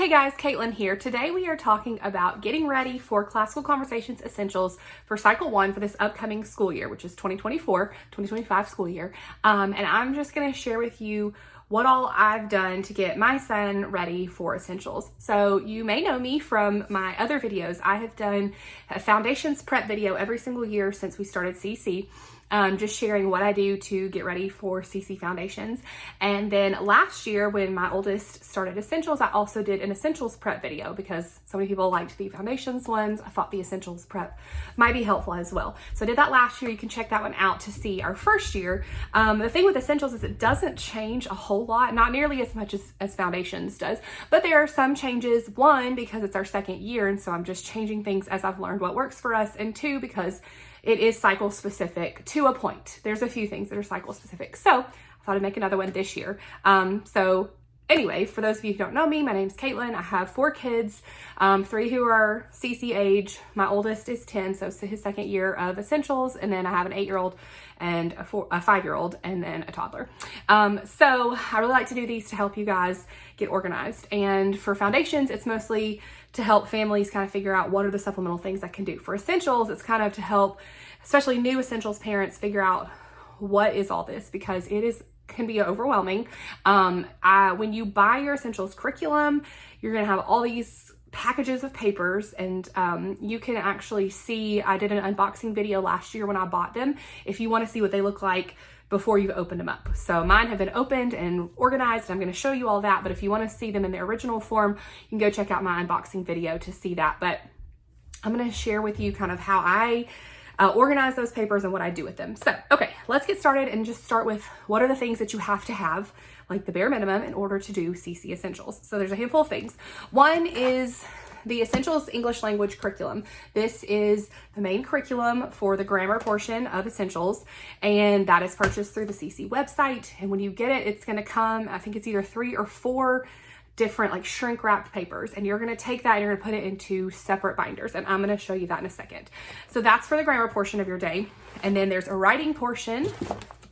Hey guys, Caitlin here. Today we are talking about getting ready for Classical Conversations Essentials for Cycle 1 for this upcoming school year, which is 2024-2025 school year. And I'm just going to share with you what all I've done to get my son ready for Essentials. So you may know me from my other videos. I have done a Foundations prep video every single year since we started CC. Just sharing what I do to get ready for CC Foundations. And then last year when my oldest started Essentials, I also did an Essentials prep video because so many people liked the Foundations ones. I thought the Essentials prep might be helpful as well. So I did that last year. You can check that one out to see our first year. The thing with Essentials is it doesn't change a whole lot, not nearly as much as Foundations does, but there are some changes. One, because it's our second year, and so I'm just changing things as I've learned what works for us, and two, because it is cycle specific to a point. There's a few things that are cycle specific. So I thought I'd make another one this year. So anyway, for those of you who don't know me, my name's Caitlin. I have 4 kids, 3 who are CC age. My oldest is 10, so it's his second year of Essentials. And then I have an 8-year-old and a 5-year-old and then a toddler. So I really like to do these to help you guys get organized. And for Foundations, it's mostly to help families kind of figure out what are the supplemental things I can do. For Essentials, it's kind of to help, especially new Essentials parents, figure out what is all this, because it can be overwhelming. When you buy your Essentials curriculum, you're gonna have all these packages of papers, and you can actually see, I did an unboxing video last year when I bought them, if you wanna see what they look like before you've opened them up. So mine have been opened and organized, and I'm gonna show you all that, but if you wanna see them in their original form, you can go check out my unboxing video to see that. But I'm gonna share with you kind of how I organize those papers and what I do with them. So, okay, let's get started and just start with what are the things that you have to have, like the bare minimum, in order to do CC Essentials. So there's a handful of things. One is the Essentials English Language Curriculum. This is the main curriculum for the grammar portion of Essentials, and that is purchased through the CC website. And when you get it, it's gonna come, I think it's either 3 or 4 different like shrink wrapped papers, and you're gonna take that and you're gonna put it into separate binders, and I'm gonna show you that in a second. So that's for the grammar portion of your day. And then there's a writing portion,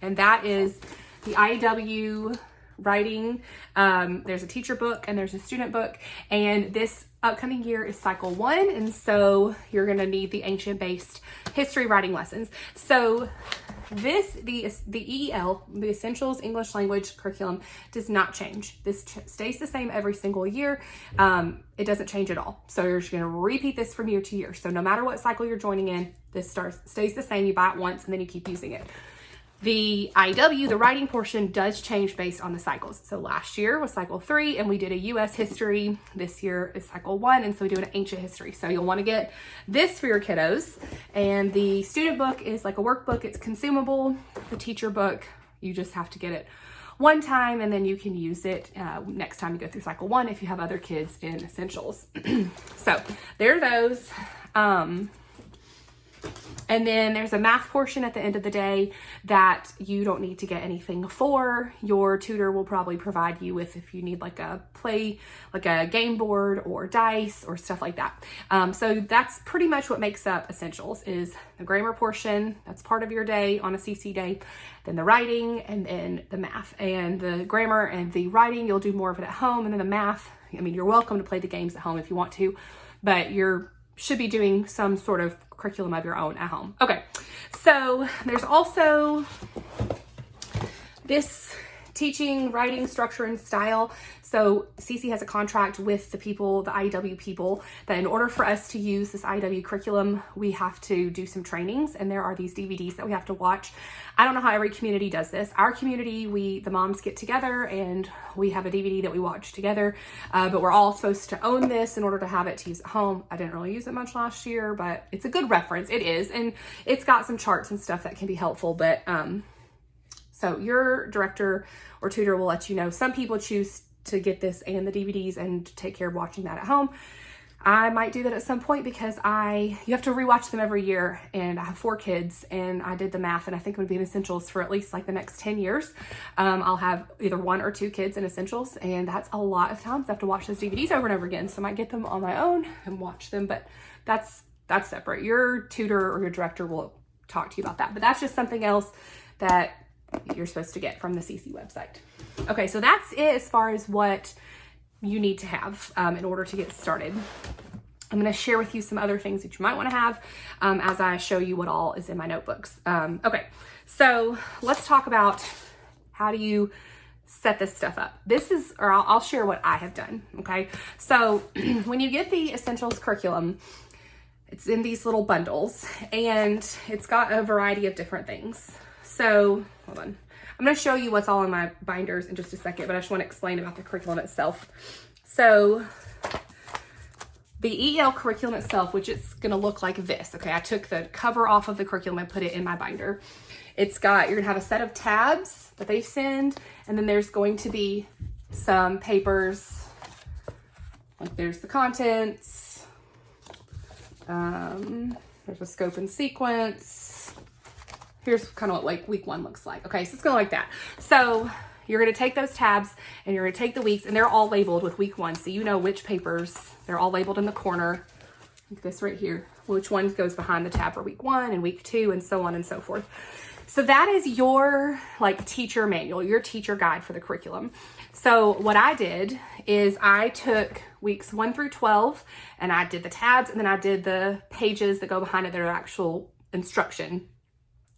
and that is the IEW writing. There's a teacher book and there's a student book, and this upcoming year is cycle 1, and so you're gonna need the ancient based history writing lessons. So the EEL, the Essentials English Language Curriculum, does not change. This stays the same every single year. It doesn't change at all. So you're just gonna repeat this from year to year. So no matter what cycle you're joining in, this stays the same. You buy it once and then you keep using it. The IW, the writing portion, does change based on the cycles. So last year was cycle 3 and we did a US history. This year is cycle 1, and so we do an ancient history. So you'll want to get this for your kiddos. And the student book is like a workbook. It's consumable. The teacher book, you just have to get it one time and then you can use it next time you go through cycle 1 if you have other kids in Essentials. So there are those. And then there's a math portion at the end of the day that you don't need to get anything for. Your tutor will probably provide you with if you need like a game board or dice or stuff like that. So that's pretty much what makes up Essentials, is the grammar portion, that's part of your day on a CC day, then the writing, and then the math. And the grammar and the writing, you'll do more of it at home, and then the math, I mean, you're welcome to play the games at home if you want to, but should be doing some sort of curriculum of your own at home. Okay, so there's also this teaching, writing, structure, and style. So CC has a contract with the IEW people, that in order for us to use this IEW curriculum, we have to do some trainings, and there are these DVDs that we have to watch. I don't know how every community does this. Our community, the moms get together and we have a DVD that we watch together, but we're all supposed to own this in order to have it to use at home. I didn't really use it much last year, but it's a good reference. It is, and it's got some charts and stuff that can be helpful, but so your director or tutor will let you know. Some people choose to get this and the DVDs and take care of watching that at home. I might do that at some point because you have to rewatch them every year, and I have 4 kids, and I did the math, and I think it would be in Essentials for at least like the next 10 years. I'll have either 1 or 2 kids in Essentials, and that's a lot of times I have to watch those DVDs over and over again. So I might get them on my own and watch them, but that's separate. Your tutor or your director will talk to you about that, but that's just something else that you're supposed to get from the CC website. Okay, so that's it as far as what you need to have in order to get started. I'm going to share with you some other things that you might want to have as I show you what all is in my notebooks. Okay, so let's talk about how do you set this stuff up. I'll share what I have done, okay? So when you get the Essentials curriculum, it's in these little bundles, and it's got a variety of different things. So, hold on. I'm going to show you what's all in my binders in just a second, but I just want to explain about the curriculum itself. So, the EL curriculum itself, which it's going to look like this, okay? I took the cover off of the curriculum and put it in my binder. You're going to have a set of tabs that they send, and then there's going to be some papers, like there's the contents, there's a scope and sequence. Here's kind of what like week 1 looks like. Okay, so it's going like that. So you're going to take those tabs and you're going to take the weeks, and they're all labeled with week 1. So you know which papers, they're all labeled in the corner, like this right here, which one goes behind the tab for week 1 and week 2 and so on and so forth. So that is your like teacher manual, your teacher guide for the curriculum. So what I did is I took weeks 1 through 12 and I did the tabs, and then I did the pages that go behind it that are actual instruction.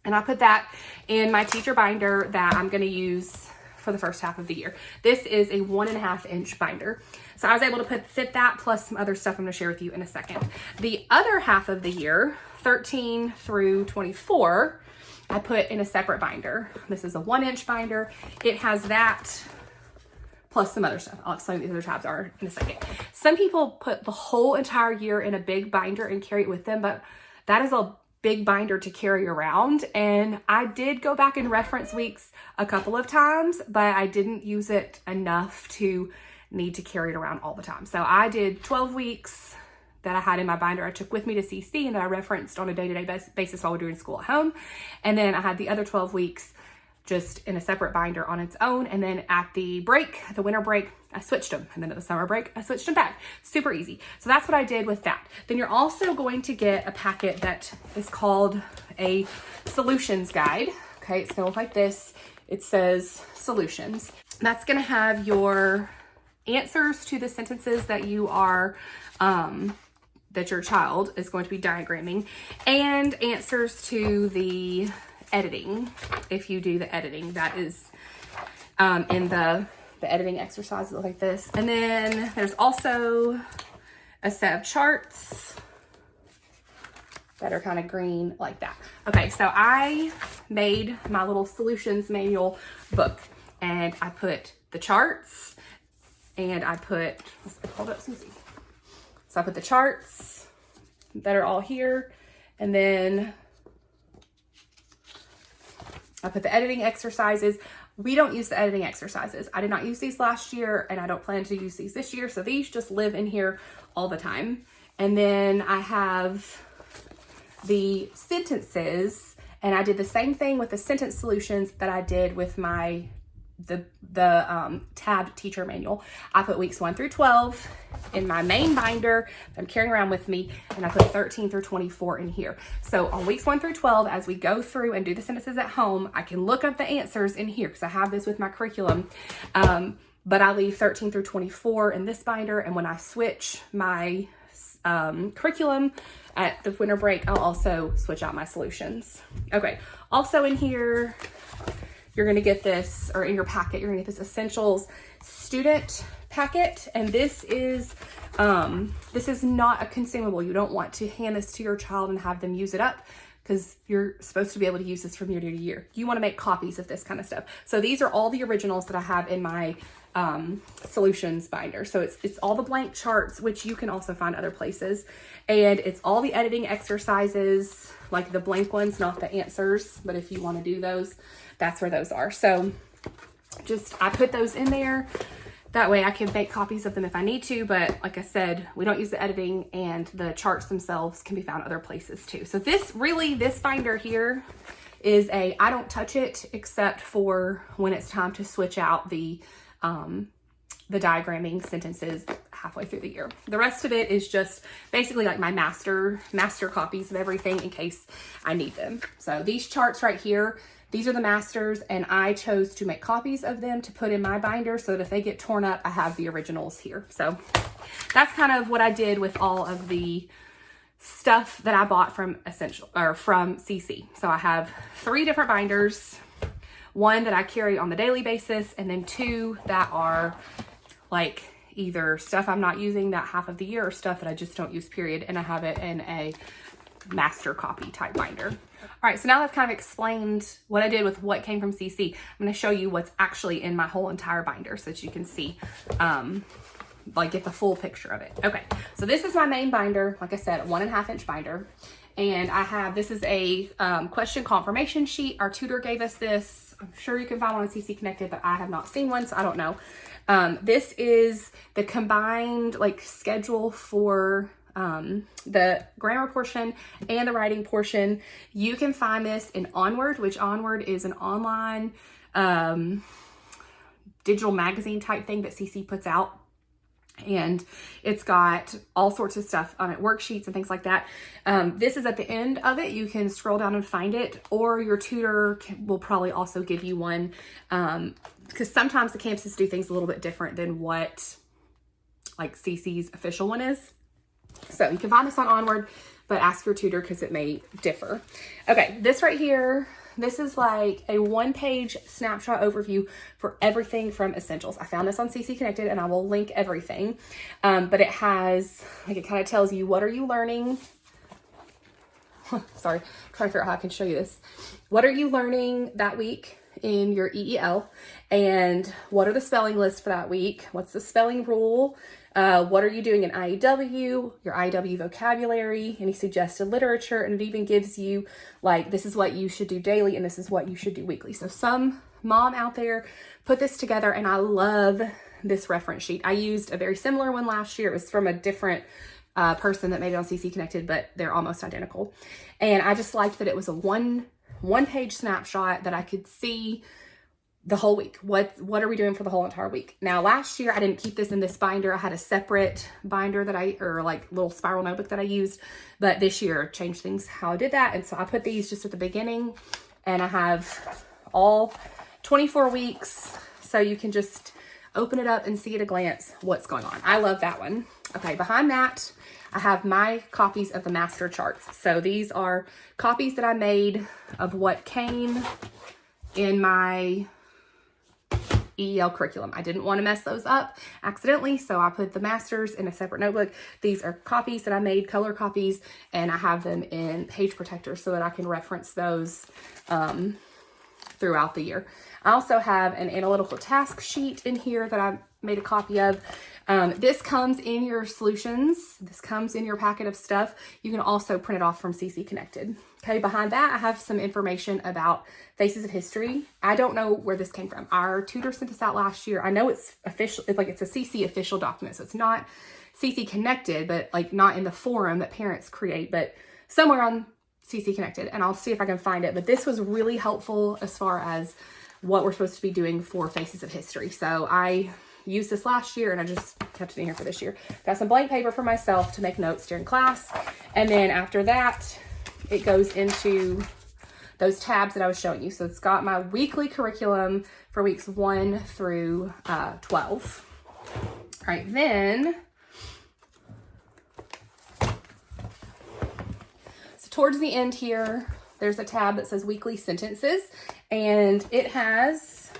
And I put that in my teacher binder that I'm going to use for the first half of the year. This is a 1.5 inch binder. So I was able to fit that plus some other stuff I'm going to share with you in a second. The other half of the year, 13 through 24, I put in a separate binder. This is a 1 inch binder. It has that plus some other stuff. I'll explain what the other tabs are in a second. Some people put the whole entire year in a big binder and carry it with them, but that is a big binder to carry around. And I did go back and reference weeks a couple of times, but I didn't use it enough to need to carry it around all the time. So I did 12 weeks that I had in my binder I took with me to CC and that I referenced on a day-to-day basis while we're doing school at home. And then I had the other 12 weeks just in a separate binder on its own. And then at the break, the winter break, I switched them. And then at the summer break, I switched them back. Super easy. So that's what I did with that. Then you're also going to get a packet that is called a solutions guide. Okay, it's gonna look like this. It says solutions. That's gonna have your answers to the sentences that you are, that your child is going to be diagramming, and answers to the editing, if you do the editing. That is in the editing exercises like this. And then there's also a set of charts that are kind of green like that. Okay, so I made my little solutions manual book, and I put the charts, and I put, hold up, Susie. So I put the charts that are all here, and then I put the editing exercises. We don't use the editing exercises. I did not use these last year, and I don't plan to use these this year. So these just live in here all the time. And then I have the sentences, and I did the same thing with the sentence solutions that I did with my the tabbed teacher manual. I put weeks 1 through 12 in my main binder that I'm carrying around with me, and I put 13 through 24 in here. So on weeks 1 through 12, as we go through and do the sentences at home, I can look up the answers in here because I have this with my curriculum. But I leave 13 through 24 in this binder, and when I switch my curriculum at the winter break, I'll also switch out my solutions. Okay, also in here, you're going to get this, or in your packet, you're going to get this Essentials student packet. And this is not a consumable. You don't want to hand this to your child and have them use it up, because you're supposed to be able to use this from year to year. You want to make copies of this kind of stuff. So these are all the originals that I have in my solutions binder. So it's all the blank charts, which you can also find other places. And it's all the editing exercises, like the blank ones, not the answers. But if you want to do those, that's where those are. So I put those in there. That way I can make copies of them if I need to. But like I said, we don't use the editing, and the charts themselves can be found other places too. So this binder here is I don't touch it except for when it's time to switch out the diagramming sentences halfway through the year. The rest of it is just basically like my master copies of everything in case I need them. So these charts right here, These are the masters, and I chose to make copies of them to put in my binder so that if they get torn up, I have the originals here. So that's kind of what I did with all of the stuff that I bought from from CC. So I have 3 different binders, one that I carry on the daily basis, and then 2 that are like either stuff I'm not using that half of the year or stuff that I just don't use, period. And I have it in a master copy type binder. All right, so now that I've kind of explained what I did with what came from CC, I'm gonna show you what's actually in my whole entire binder so that you can see, like get the full picture of it. Okay, so this is my main binder. Like I said, a 1.5 inch binder. And I have, this is a question confirmation sheet. Our tutor gave us this. I'm sure you can find one on CC Connected, but I have not seen one, so I don't know. This is the combined like schedule for the grammar portion and the writing portion. You can find this in Onward, which Onward is an online digital magazine type thing that CC puts out. And it's got all sorts of stuff on it, worksheets and things like that. This is at the end of it. You can scroll down and find it, or your tutor will probably also give you one, because sometimes the campuses do things a little bit different than what like CC's official one is. So you can find this on Onward, but ask your tutor because it may differ. Okay, this right here, this is like a 1-page snapshot overview for everything from Essentials. I found this on CC Connected, and I will link everything. But it has, like, it kind of tells you, what are you learning? Sorry, I'm trying to figure out how I can show you this. What are you learning that week in your EEL? And what are the spelling lists for that week? What's the spelling rule? What are you doing in IEW, your IEW vocabulary, any suggested literature, and it even gives you like, this is what you should do daily and this is what you should do weekly. So some mom out there put this together, and I love this reference sheet. I used a very similar one last year. It was from a different person that made it on CC Connected, but they're almost identical. And I just liked that it was a one-page snapshot that I could see the whole week. What are we doing for the whole entire week? Now, last year I didn't keep this in this binder. I had a separate binder that or like little spiral notebook that I used, but this year changed things how I did that. And so I put these just at the beginning, and I have all 24 weeks. So you can just open it up and see at a glance what's going on. I love that one. Okay, behind that, I have my copies of the master charts. So these are copies that I made of what came in my EEL curriculum. I didn't want to mess those up accidentally, so I put the masters in a separate notebook. These are copies that I made, color copies, and I have them in page protectors so that I can reference those throughout the year. I also have an analytical task sheet in here that I made a copy of. This comes in your solutions. This comes in your packet of stuff. You can also print it off from CC Connected. Okay, behind that, I have some information about Faces of History. I don't know where this came from. Our tutor sent this out last year. I know it's official. It's like it's a CC official document, so it's not CC Connected, but like not in the forum that parents create, but somewhere on CC Connected. And I'll see if I can find it. But this was really helpful as far as what we're supposed to be doing for Faces of History. So I used this last year, and I just kept it in here for this year. Got some blank paper for myself to make notes during class. And then after that, it goes into those tabs that I was showing you. So it's got my weekly curriculum for weeks 1 through 12. All right, then, so towards the end here, there's a tab that says weekly sentences, and it has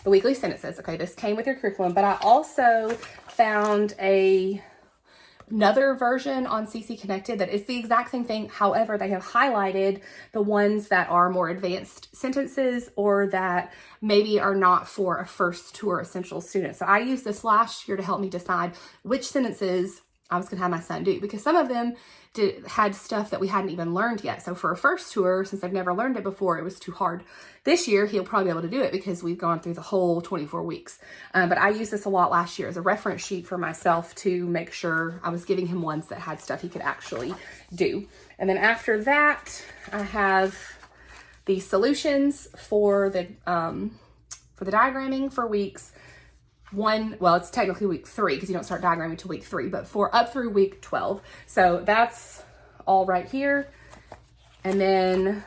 the weekly sentences. Okay, this came with your curriculum, but I also found another version on CC Connected that is the exact same thing. However, they have highlighted the ones that are more advanced sentences or that maybe are not for a first tour essential student. So I used this last year to help me decide which sentences I was going to have my son do, because some of them had stuff that we hadn't even learned yet. So for a first tour, since I've never learned it before, it was too hard. This year, he'll probably be able to do it because we've gone through the whole 24 weeks. But I used this a lot last year as a reference sheet for myself to make sure I was giving him ones that had stuff he could actually do. And then after that, I have the solutions for the diagramming for weeks 1, well, it's technically week 3 because you don't start diagramming until week 3, but for up through week 12. So that's all right here. And then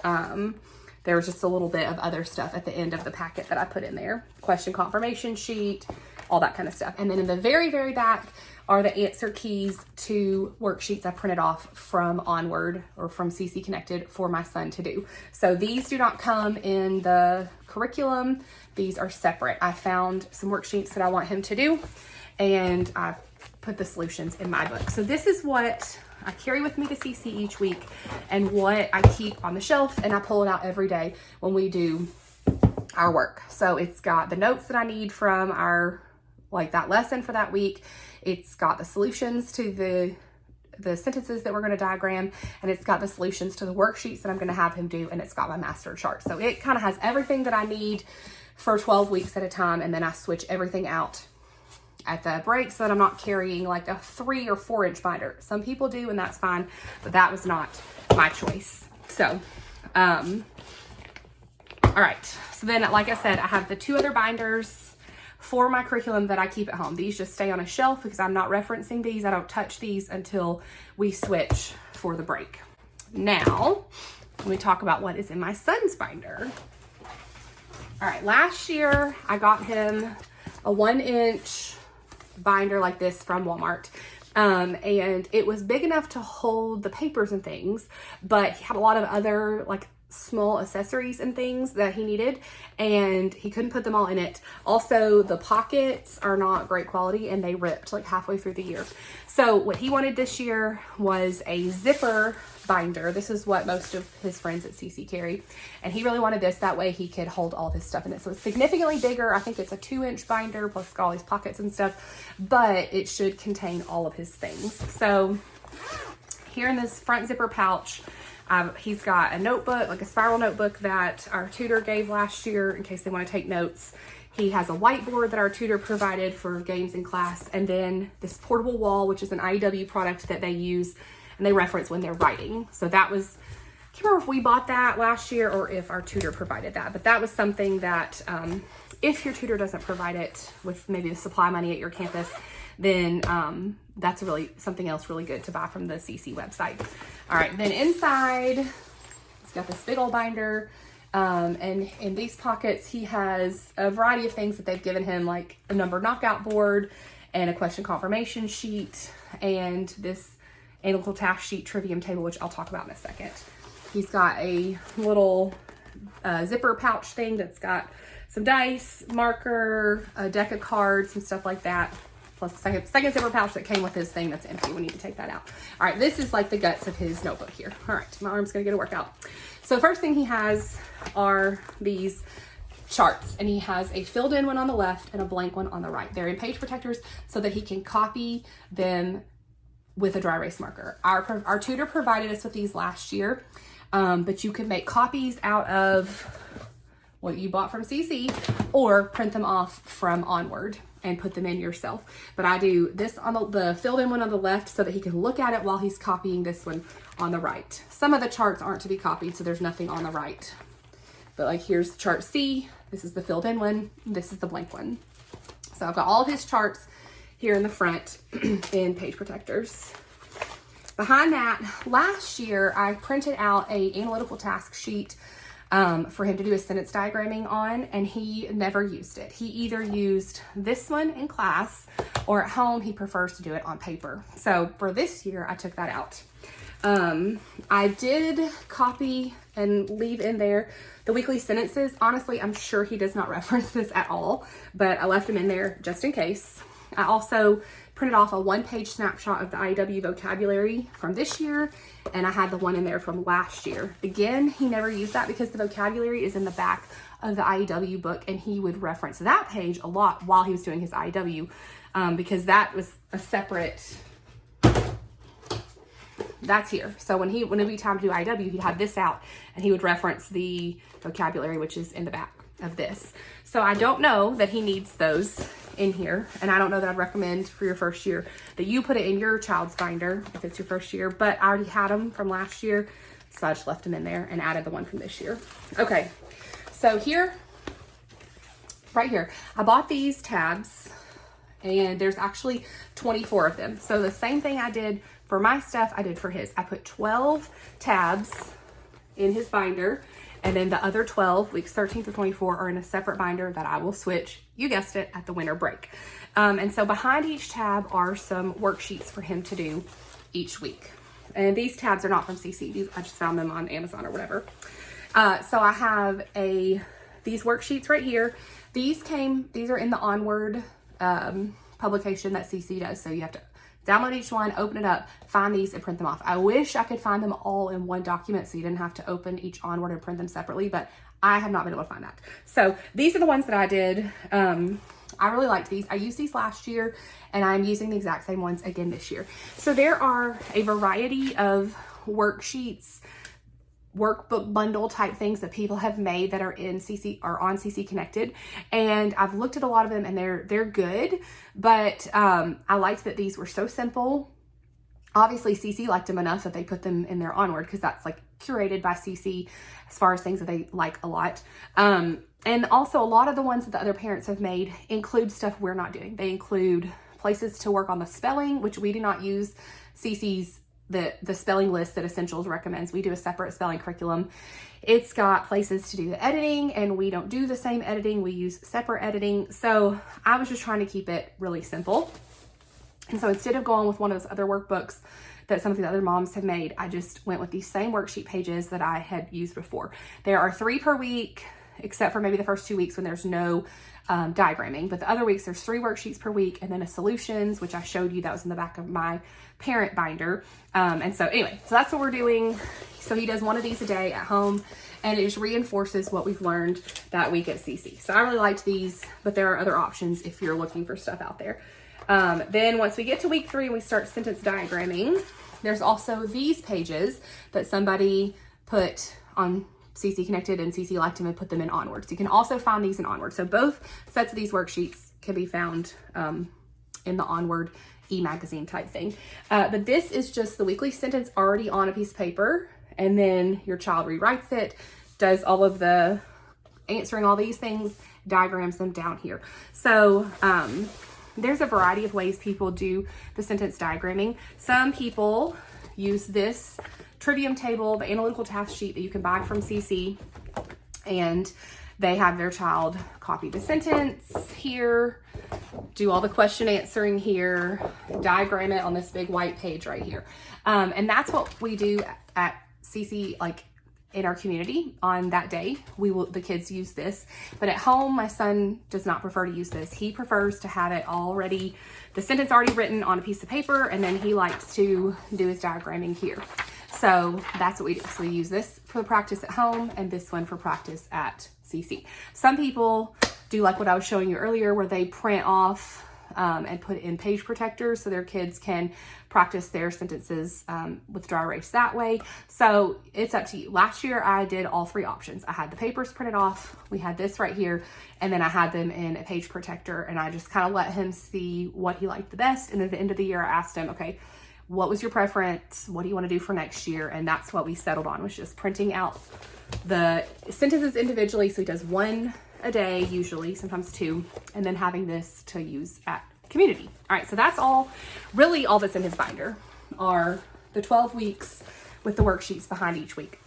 There was just a little bit of other stuff at the end of the packet that I put in there. Question confirmation sheet, all that kind of stuff. And then in the very, very back are the answer keys to worksheets I printed off from Onward or from CC Connected for my son to do. So these do not come in the curriculum. These are separate. I found some worksheets that I want him to do, and I put the solutions in my book. So this is what I carry with me to CC each week and what I keep on the shelf, and I pull it out every day when we do our work. So it's got the notes that I need from our, like that lesson for that week. It's got the solutions to the sentences that we're going to diagram, and it's got the solutions to the worksheets that I'm going to have him do, and it's got my master chart. So it kind of has everything that I need for 12 weeks at a time, and then I switch everything out at the break so that I'm not carrying like a 3 or 4 inch binder. Some people do, and that's fine, but that was not my choice. So, all right. So then, like I said, I have the 2 other binders for my curriculum that I keep at home. These just stay on a shelf because I'm not referencing these. I don't touch these until we switch for the break. Now, let me talk about what is in my son's binder. All right, last year I got him a 1-inch binder like this from Walmart. And it was big enough to hold the papers and things, but he had a lot of other like small accessories and things that he needed, and he couldn't put them all in it. Also, the pockets are not great quality and they ripped like halfway through the year. So what he wanted this year was a zipper binder. This is what most of his friends at CC carry, and he really wanted this. That way he could hold all his stuff in it. So it's significantly bigger. I think it's a 2-inch binder plus all these pockets and stuff, but it should contain all of his things. So here in this front zipper pouch, he's got a notebook, like a spiral notebook that our tutor gave last year in case they want to take notes. He has a whiteboard that our tutor provided for games in class, and then this portable wall, which is an IEW product that they use and they reference when they're writing. So that was, I can't remember if we bought that last year or if our tutor provided that, but that was something that if your tutor doesn't provide it with maybe the supply money at your campus, then that's really something else really good to buy from the CC website. All right, then inside, it's got this big old binder, and in these pockets, he has a variety of things that they've given him, like a number knockout board and a question confirmation sheet and this analytical task sheet trivium table, which I'll talk about in a second. He's got a little zipper pouch thing that's got some dice, marker, a deck of cards, and stuff like that. Plus the second zipper pouch that came with his thing that's empty. We need to take that out. All right, this is like the guts of his notebook here. All right, my arm's gonna get a workout. So first thing he has are these charts, and he has a filled in one on the left and a blank one on the right. They're in page protectors so that he can copy them with a dry erase marker. Our tutor provided us with these last year, but you can make copies out of what you bought from CC or print them off from Onward and put them in yourself. But I do this on the filled in one on the left so that he can look at it while he's copying this one on the right. Some of the charts aren't to be copied, so there's nothing on the right. But like here's chart C, this is the filled in one, this is the blank one. So I've got all of his charts here in the front in page protectors. Behind that, last year I printed out a analytical task sheet for him to do his sentence diagramming on, and he never used it. He either used this one in class or at home he prefers to do it on paper. So for this year, I took that out. I did copy and leave in there the weekly sentences. Honestly, I'm sure he does not reference this at all, but I left them in there just in case. I also printed off a 1-page snapshot of the IEW vocabulary from this year, and I had the one in there from last year. Again, he never used that because the vocabulary is in the back of the IEW book, and he would reference that page a lot while he was doing his IEW, because that was a separate, that's here. So when it would be time to do IEW, he'd have this out and he would reference the vocabulary, which is in the back of this. So I don't know that he needs those in here, and I don't know that I'd recommend for your first year that you put it in your child's binder if it's your first year, but I already had them from last year, so I just left them in there and added the one from this year. Okay, so here, right here, I bought these tabs, and there's actually 24 of them. So the same thing I did for my stuff, I did for his. I put 12 tabs in his binder. And then the other 12, weeks 13 through 24, are in a separate binder that I will switch, you guessed it, at the winter break. And so behind each tab are some worksheets for him to do each week. And these tabs are not from CC. I just found them on Amazon or whatever. So I have these worksheets right here. These are in the Onward publication that CC does. So you have to download each one, open it up, find these, and print them off. I wish I could find them all in one document so you didn't have to open each Onward and print them separately, but I have not been able to find that. So these are the ones that I did. I really liked these. I used these last year, and I'm using the exact same ones again this year. So there are a variety of worksheets, workbook bundle type things that people have made that are in CC or on CC Connected, and I've looked at a lot of them, and they're good, but I liked that these were so simple. Obviously CC liked them enough that they put them in their Onward, because that's like curated by CC as far as things that they like a lot. And also a lot of the ones that the other parents have made include stuff we're not doing. They include places to work on the spelling, which we do not use CC's the spelling list that Essentials recommends. We do a separate spelling curriculum. It's got places to do the editing, and we don't do the same editing. We use separate editing. So I was just trying to keep it really simple. And so instead of going with one of those other workbooks that some of the other moms have made, I just went with these same worksheet pages that I had used before. There are 3 per week, except for maybe the first 2 weeks when there's no diagramming, but the other weeks there's 3 worksheets per week, and then a solutions, which I showed you, that was in the back of my parent binder. And so anyway, so that's what we're doing. So he does one of these a day at home, and it just reinforces what we've learned that week at CC. So I really liked these, but there are other options if you're looking for stuff out there. Then once we get to week 3 and we start sentence diagramming, there's also these pages that somebody put on CC Connected, and CC liked them and put them in Onward. So you can also find these in Onward. So both sets of these worksheets can be found in the Onward e-magazine type thing. But this is just the weekly sentence already on a piece of paper, and then your child rewrites it, does all of the answering all these things, diagrams them down here. So there's a variety of ways people do the sentence diagramming. Some people use this trivium table, the analytical task sheet that you can buy from CC, and they have their child copy the sentence here, do all the question answering here, diagram it on this big white page right here. And that's what we do at CC, like in our community on that day. The kids use this, but at home, my son does not prefer to use this. He prefers to have it already, the sentence already written on a piece of paper, and then he likes to do his diagramming here. So that's what we do. So we use this for practice at home, and this one for practice at CC. Some people do like what I was showing you earlier, where they print off and put it in page protectors so their kids can practice their sentences with dry erase that way. So it's up to you. Last year I did all 3 options. I had the papers printed off, we had this right here, and then I had them in a page protector, and I just kind of let him see what he liked the best. And at the end of the year I asked him, okay, what was your preference? What do you want to do for next year? And that's what we settled on, was just printing out the sentences individually. So he does 1 a day, usually, sometimes 2, and then having this to use at community. All right, so that's really all that's in his binder are the 12 weeks with the worksheets behind each week.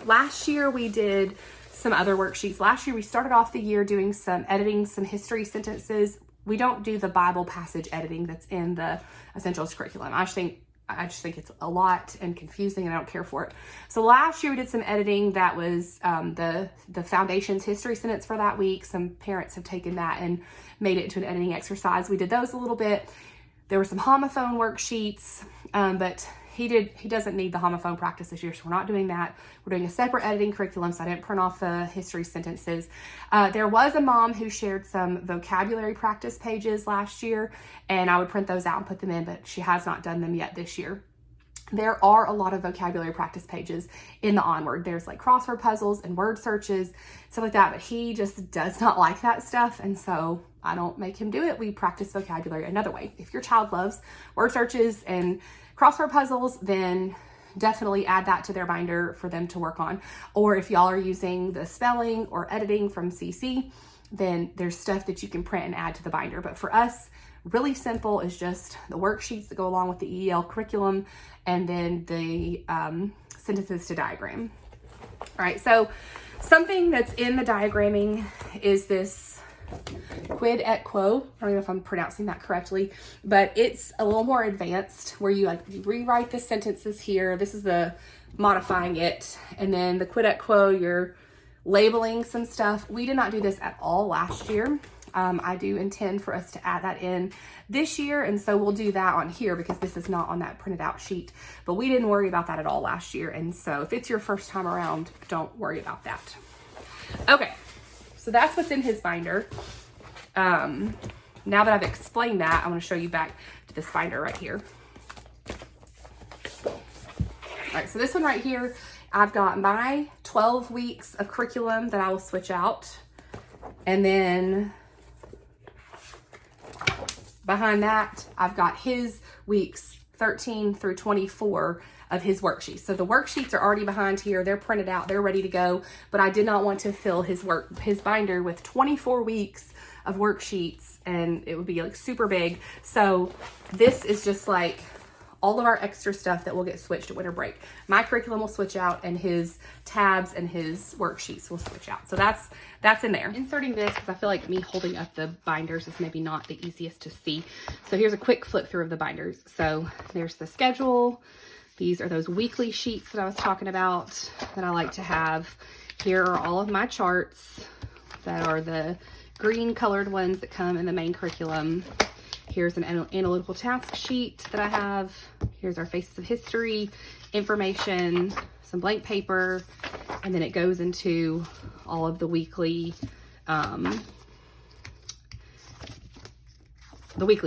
Last year we did some other worksheets. Last year we started off the year doing some editing, some history sentences. We don't do the Bible passage editing that's in the Essentials curriculum. I just think it's a lot and confusing, and I don't care for it. So last year we did some editing that was the Foundations history sentence for that week. Some parents have taken that and made it into an editing exercise. We did those a little bit. There were some homophone worksheets, but he doesn't need the homophone practice this year, so we're not doing that. We're doing a separate editing curriculum, so I didn't print off the history sentences. There was a mom who shared some vocabulary practice pages last year, and I would print those out and put them in, but she has not done them yet this year. There are a lot of vocabulary practice pages in the Onward. There's like crossword puzzles and word searches, stuff like that, but he just does not like that stuff, and so I don't make him do it. We practice vocabulary another way. If your child loves word searches and crossword puzzles, then definitely add that to their binder for them to work on. Or if y'all are using the spelling or editing from CC, then there's stuff that you can print and add to the binder. But for us, really simple is just the worksheets that go along with the EL curriculum, and then the sentences to diagram. All right, so something that's in the diagramming is this quid et quo. I don't know if I'm pronouncing that correctly, but it's a little more advanced where you rewrite the sentences here. This is the modifying it. And then the quid et quo, you're labeling some stuff. We did not do this at all last year. I do intend for us to add that in this year, and so we'll do that on here because this is not on that printed out sheet, but we didn't worry about that at all last year, and so if it's your first time around, don't worry about that. Okay, so that's what's in his binder. Now that I've explained that, I want to show you back to this binder right here. All right, so this one right here, I've got my 12 weeks of curriculum that I will switch out, and then behind that, I've got his weeks 13 through 24 of his worksheets. So the worksheets are already behind here. They're printed out. They're ready to go. But I did not want to fill his binder with 24 weeks of worksheets, and it would be like super big. So this is just like all of our extra stuff that will get switched at winter break. My curriculum will switch out, and his tabs and his worksheets will switch out. So that's in there. Inserting this because I feel like me holding up the binders is maybe not the easiest to see. So here's a quick flip through of the binders. So there's the schedule. These are those weekly sheets that I was talking about that I like to have. Here are all of my charts that are the green colored ones that come in the main curriculum. Here's an analytical task sheet that I have. Here's our Faces of History, information, some blank paper, and then it goes into all of the weekly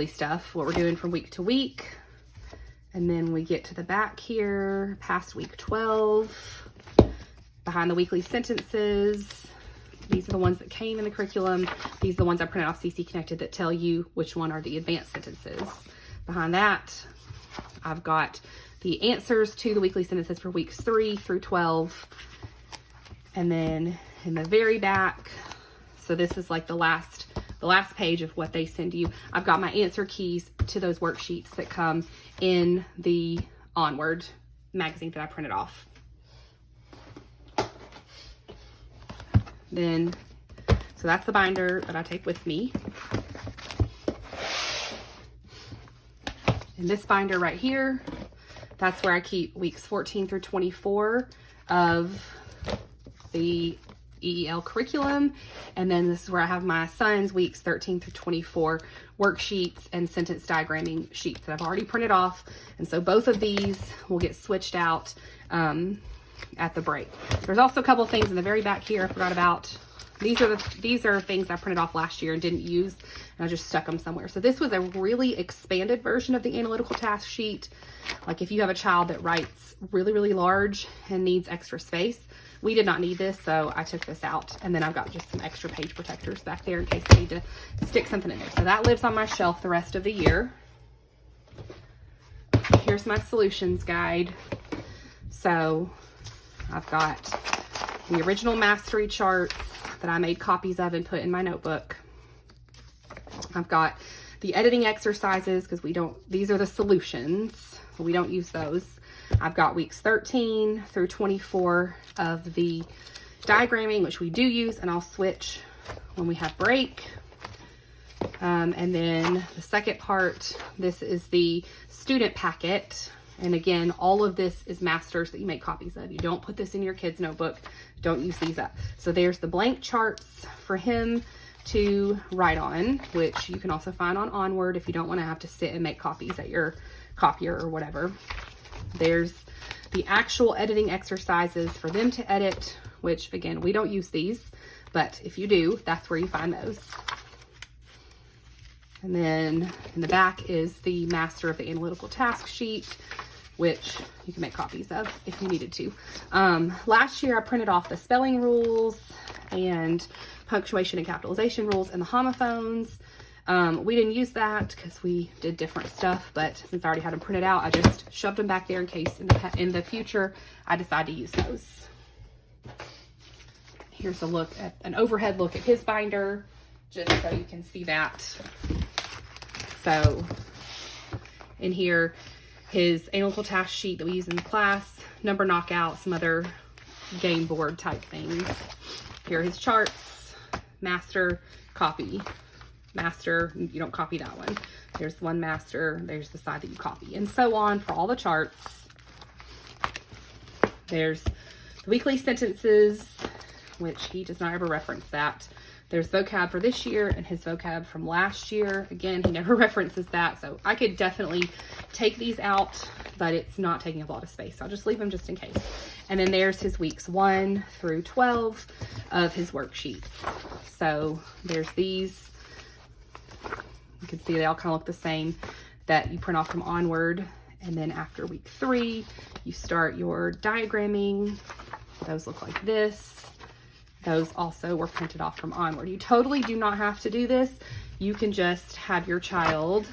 stuff, what we're doing from week to week. And then we get to the back here, past week 12, behind the weekly sentences. These are the ones that came in the curriculum. These are the ones I printed off CC Connected that tell you which one are the advanced sentences. Behind that, I've got the answers to the weekly sentences for weeks 3 through 12. And then in the very back, so this is like the last page of what they send you. I've got my answer keys to those worksheets that come in the Onward magazine that I printed off. Then, so that's the binder that I take with me. And this binder right here, that's where I keep weeks 14 through 24 of the EEL curriculum. And then this is where I have my son's weeks 13 through 24 worksheets and sentence diagramming sheets that I've already printed off. And so both of these will get switched out at the break. There's also a couple of things in the very back here I forgot about. These are things I printed off last year and didn't use, and I just stuck them somewhere. So this was a really expanded version of the analytical task sheet. Like if you have a child that writes really, really large and needs extra space, we did not need this, so I took this out. And then I've got just some extra page protectors back there in case I need to stick something in there. So that lives on my shelf the rest of the year. Here's my solutions guide. So I've got the original mastery charts that I made copies of and put in my notebook. I've got the editing exercises because these are the solutions, but we don't use those. I've got weeks 13 through 24 of the diagramming, which we do use, and I'll switch when we have break. And then the second part, this is the student packet. And again, all of this is masters that you make copies of. You don't put this in your kid's notebook. Don't use these up. So there's the blank charts for him to write on, which you can also find on Onward if you don't want to have to sit and make copies at your copier or whatever. There's the actual editing exercises for them to edit, which again, we don't use these, but if you do, that's where you find those. And then in the back is the master of the analytical task sheet, which you can make copies of if you needed to. Last year I printed off the spelling rules and punctuation and capitalization rules and the homophones. We didn't use that because we did different stuff, but since I already had them printed out, I just shoved them back there in case in the future I decide to use those. Here's an overhead look at his binder, just so you can see that. So in here, his analytical task sheet that we use in class, number knockout, some other game board type things. Here are his charts, master, copy, master, you don't copy that one. There's one master, there's the side that you copy, and so on for all the charts. There's the weekly sentences, which he does not ever reference that. There's vocab for this year and his vocab from last year. Again, he never references that, so I could definitely take these out, but it's not taking up a lot of space. So I'll just leave them just in case. And then there's his weeks 1 through 12 of his worksheets. So there's these. You can see they all kind of look the same, that you print off from Onward. And then after week 3, you start your diagramming. Those look like this. Those also were printed off from Onward. You totally do not have to do this. You can just have your child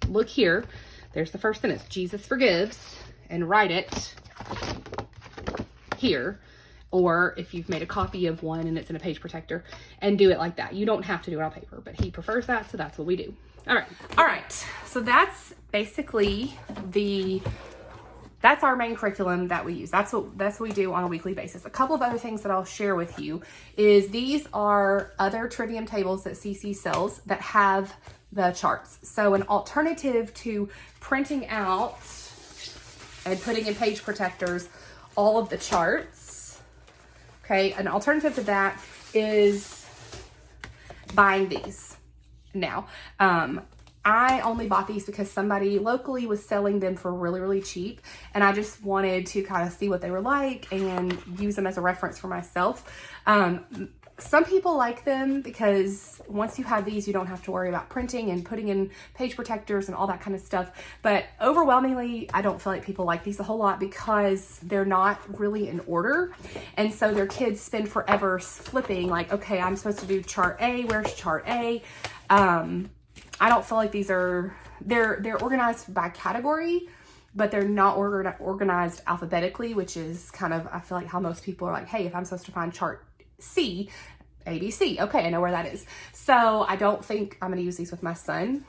look here. There's the first sentence, Jesus forgives, and write it here. Or if you've made a copy of one and it's in a page protector, and do it like that. You don't have to do it on paper, but he prefers that, so that's what we do. All right. So that's basically that's our main curriculum that we use. That's what we do on a weekly basis. A couple of other things that I'll share with you is these are other Trivium tables that CC sells that have the charts. So an alternative to printing out and putting in page protectors all of the charts, okay, an alternative to that is buying these. Now, I only bought these because somebody locally was selling them for really, really cheap. And I just wanted to kind of see what they were like and use them as a reference for myself. Some people like them because once you have these, you don't have to worry about printing and putting in page protectors and all that kind of stuff. But overwhelmingly, I don't feel like people like these a whole lot because they're not really in order. And so their kids spend forever flipping like, okay, I'm supposed to do chart A, where's chart A? I don't feel like these are, they're organized by category, but they're not organized alphabetically, which is kind of, I feel like how most people are like, hey, if I'm supposed to find chart C, ABC, okay, I know where that is. So I don't think I'm gonna use these with my son.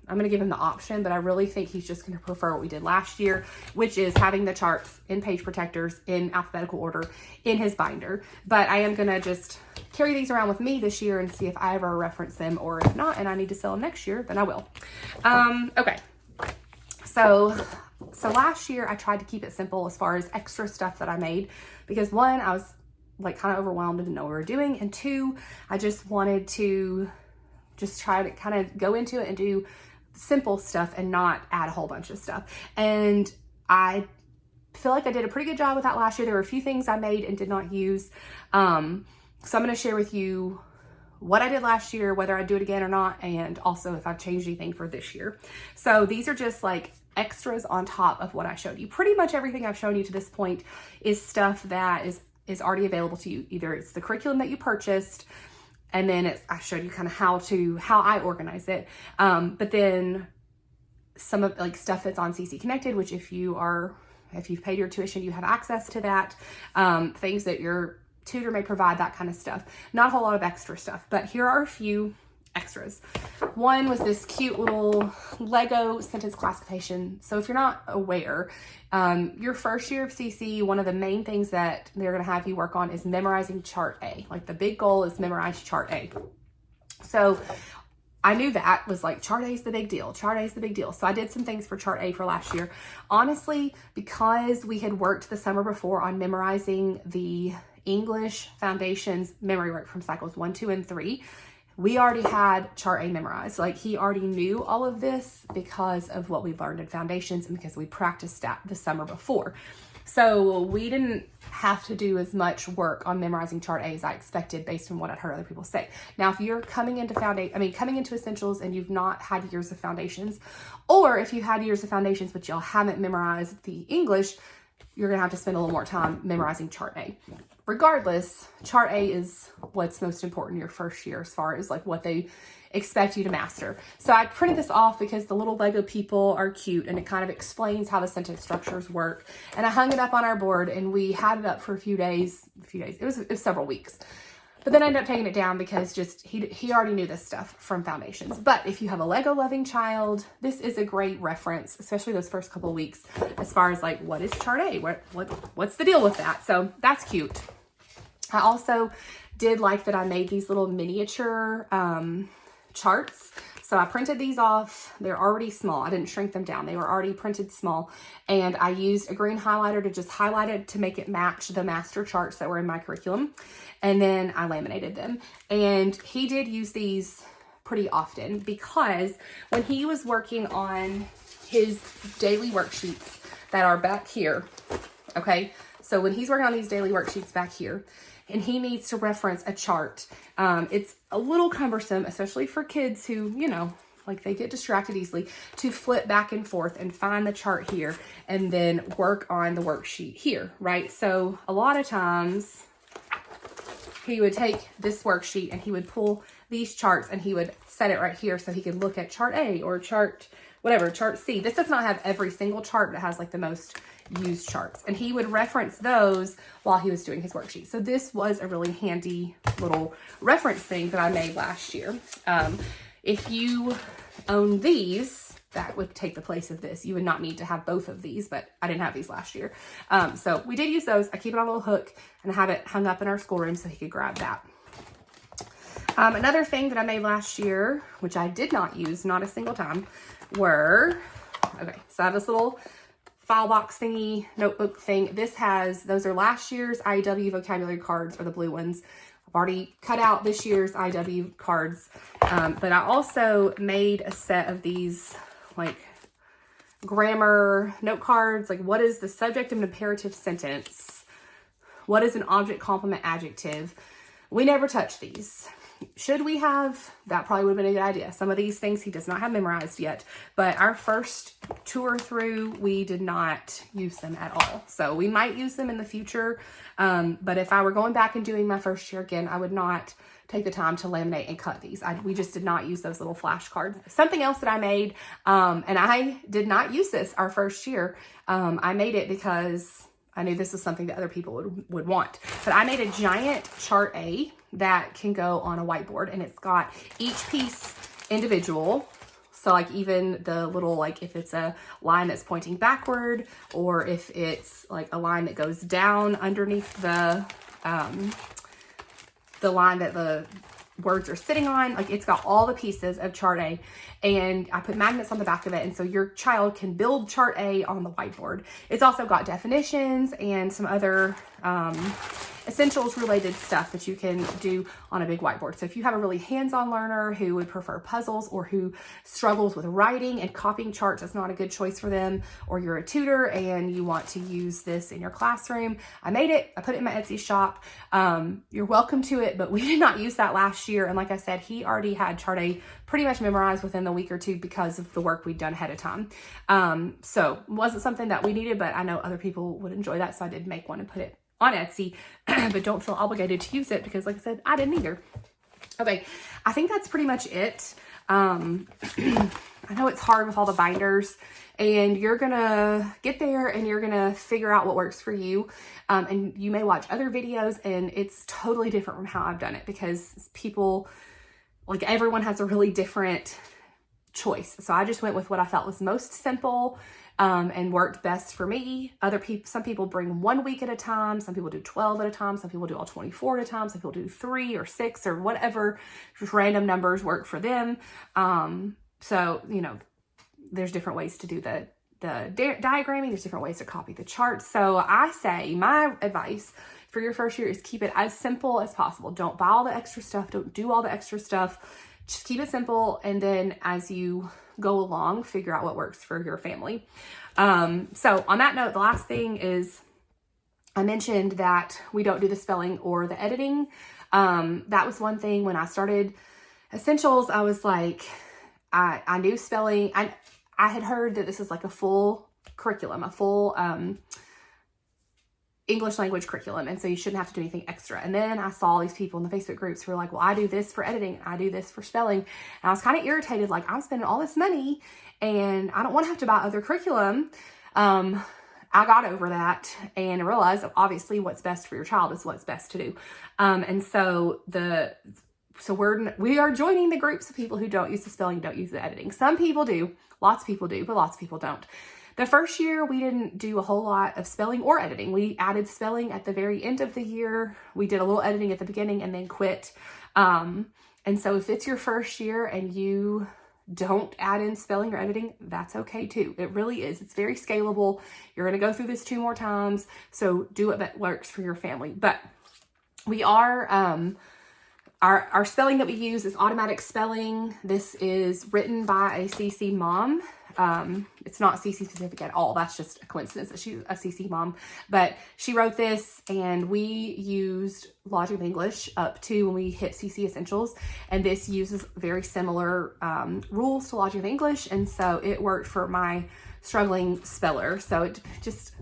I'm gonna give him the option, but I really think he's just gonna prefer what we did last year, which is having the charts in page protectors in alphabetical order in his binder. But I am gonna just carry these around with me this year and see if I ever reference them, or if not, and I need to sell them next year, then I will. Okay, so last year I tried to keep it simple as far as extra stuff that I made, because one, I was like kind of overwhelmed and didn't know what we were doing, and two, I just wanted to just try to kind of go into it and do simple stuff and not add a whole bunch of stuff. And I feel like I did a pretty good job with that last year. There were a few things I made and did not use. So I'm going to share with you what I did last year, whether I do it again or not, and also if I've changed anything for this year. So these are just like extras on top of what I showed you. Pretty much everything I've shown you to this point is stuff that is already available to you. Either it's the curriculum that you purchased, and then I showed you kind of how I organize it. But then some of like stuff that's on CC Connected, which if you've paid your tuition, you have access to that. Things that your tutor may provide, that kind of stuff. Not a whole lot of extra stuff, but here are a few extras. One was this cute little Lego sentence classification. So if you're not aware, your first year of CC, one of the main things that they're going to have you work on is memorizing chart A. Like the big goal is memorize chart A. So I knew that was like chart A is the big deal. Chart A is the big deal. So I did some things for chart A for last year. Honestly, because we had worked the summer before on memorizing the English foundations memory work from cycles 1, 2, and 3, we already had chart A memorized. Like he already knew all of this because of what we learned in foundations and because we practiced that the summer before. So we didn't have to do as much work on memorizing chart A as I expected based on what I'd heard other people say. Now, if you're coming into essentials and you've not had years of foundations, or if you've had years of foundations but y'all haven't memorized the English, you're gonna have to spend a little more time memorizing chart A. Regardless, chart A is what's most important your first year as far as like what they expect you to master. So I printed this off because the little Lego people are cute and it kind of explains how the sentence structures work. And I hung it up on our board and we had it up for a few days. It was several weeks. But then I ended up taking it down because just he already knew this stuff from foundations. But if you have a Lego loving child, this is a great reference, especially those first couple of weeks, as far as like what is chart A? What's the deal with that? So that's cute. I also did like that I made these little miniature charts. So I printed these off. They're already small. I didn't shrink them down. They were already printed small. And I used a green highlighter to just highlight it to make it match the master charts that were in my curriculum. And then I laminated them. And he did use these pretty often because when he was working on his daily worksheets that are back here, okay? So when he's working on these daily worksheets back here, and he needs to reference a chart, it's a little cumbersome, especially for kids who, you know, like they get distracted easily, to flip back and forth and find the chart here and then work on the worksheet here, right? So a lot of times he would take this worksheet and he would pull these charts and he would set it right here so he could look at chart A or chart whatever, chart C. This does not have every single chart, but it has like the most used charts. And he would reference those while he was doing his worksheet. So this was a really handy little reference thing that I made last year. If you own these, that would take the place of this. You would not need to have both of these, but I didn't have these last year. So we did use those. I keep it on a little hook and I have it hung up in our schoolroom so he could grab that. Another thing that I made last year, which I did not use, not a single time, were, okay, so I have this little file box thingy, notebook thing. Those are last year's IW vocabulary cards, or the blue ones. I've already cut out this year's IW cards, but I also made a set of these, like, grammar note cards, like what is the subject of an imperative sentence? What is an object, complement, adjective? We never touch these. Should we have? That probably would have been a good idea. Some of these things he does not have memorized yet, but our first tour through, we did not use them at all. So we might use them in the future, but if I were going back and doing my first year again, I would not take the time to laminate and cut these. We just did not use those little flashcards. Something else that I made, and I did not use this our first year. I made it because I knew this was something that other people would want. But I made a giant chart A that can go on a whiteboard, and it's got each piece individual. So like even the little, like if it's a line that's pointing backward, or if it's like a line that goes down underneath the line that the words are sitting on, like it's got all the pieces of chart A, and I put magnets on the back of it, and so your child can build chart A on the whiteboard. It's also got definitions and some other essentials related stuff that you can do on a big whiteboard. So if you have a really hands-on learner who would prefer puzzles, or who struggles with writing and copying charts, that's not a good choice for them, or you're a tutor and you want to use this in your classroom, I made it, I put it in my Etsy shop. You're welcome to it, but we did not use that last year. And like I said, he already had chart A pretty much memorized within the week or two because of the work we'd done ahead of time. So it wasn't something that we needed, but I know other people would enjoy that, so I did make one and put it on Etsy, but don't feel obligated to use it because, like I said, I didn't either. Okay, I think that's pretty much it. I know it's hard with all the binders, and you're gonna get there and you're gonna figure out what works for you. And you may watch other videos and it's totally different from how I've done it, because people, like everyone has a really different choice. So I just went with what I felt was most simple and worked best for me. Some people bring 1 week at a time. Some people do 12 at a time. Some people do all 24 at a time. Some people do 3 or 6 or whatever, just random numbers work for them. So, you know, there's different ways to do the diagramming. There's different ways to copy the charts. So I say my advice for your first year is keep it as simple as possible. Don't buy all the extra stuff. Don't do all the extra stuff. Just keep it simple. And then as you go along, figure out what works for your family. So on that note, the last thing is I mentioned that we don't do the spelling or the editing. That was one thing when I started Essentials. I was like, I knew spelling. I had heard that this is like a full curriculum, a full English language curriculum, and so you shouldn't have to do anything extra. And then I saw these people in the Facebook groups who were like, well, I do this for editing, and I do this for spelling. And I was kind of irritated, like, I'm spending all this money and I don't want to have to buy other curriculum. I got over that and realized that obviously what's best for your child is what's best to do. And so we are joining the groups of people who don't use the spelling, don't use the editing. Some people do, lots of people do, but lots of people don't. The first year, we didn't do a whole lot of spelling or editing. We added spelling at the very end of the year. We did a little editing at the beginning and then quit. And so if it's your first year and you don't add in spelling or editing, that's okay too. It really is. It's very scalable. You're going to go through this 2 more times. So do what works for your family. But we are, our spelling that we use is automatic spelling. This is written by a CC mom. It's not CC specific at all. That's just a coincidence that she's a CC mom, but she wrote this and we used Logic of English up to when we hit CC Essentials, and this uses very similar rules to Logic of English, and so it worked for my struggling speller. So it just,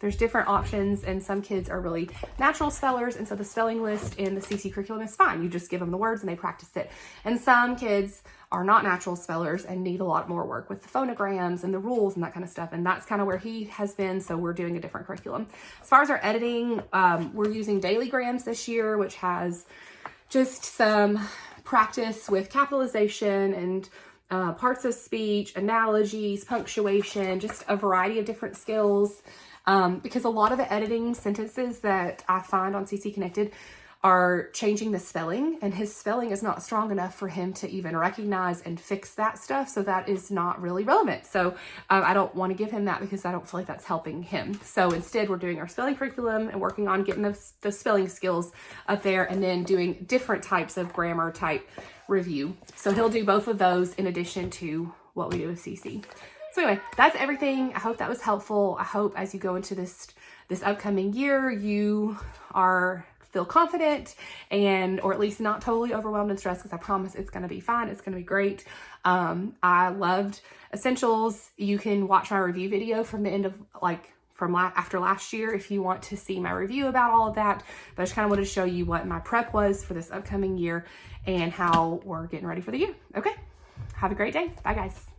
there's different options, and some kids are really natural spellers, and so the spelling list in the CC curriculum is fine. You just give them the words and they practice it. And some kids are not natural spellers and need a lot more work with the phonograms and the rules and that kind of stuff, and that's kind of where he has been, so we're doing a different curriculum. As far as our editing, we're using Daily Grams this year, which has just some practice with capitalization and parts of speech, analogies, punctuation, just a variety of different skills. Because a lot of the editing sentences that I find on CC Connected are changing the spelling, and his spelling is not strong enough for him to even recognize and fix that stuff. So that is not really relevant. So I don't want to give him that because I don't feel like that's helping him. So instead we're doing our spelling curriculum and working on getting the spelling skills up there, and then doing different types of grammar type review. So he'll do both of those in addition to what we do with CC. So anyway, that's everything. I hope that was helpful. I hope as you go into this upcoming year, you feel confident or at least not totally overwhelmed and stressed, because I promise it's going to be fine. It's going to be great. I loved Essentials. You can watch my review video from the end of after last year if you want to see my review about all of that. But I just kind of wanted to show you what my prep was for this upcoming year and how we're getting ready for the year. Okay. Have a great day. Bye guys.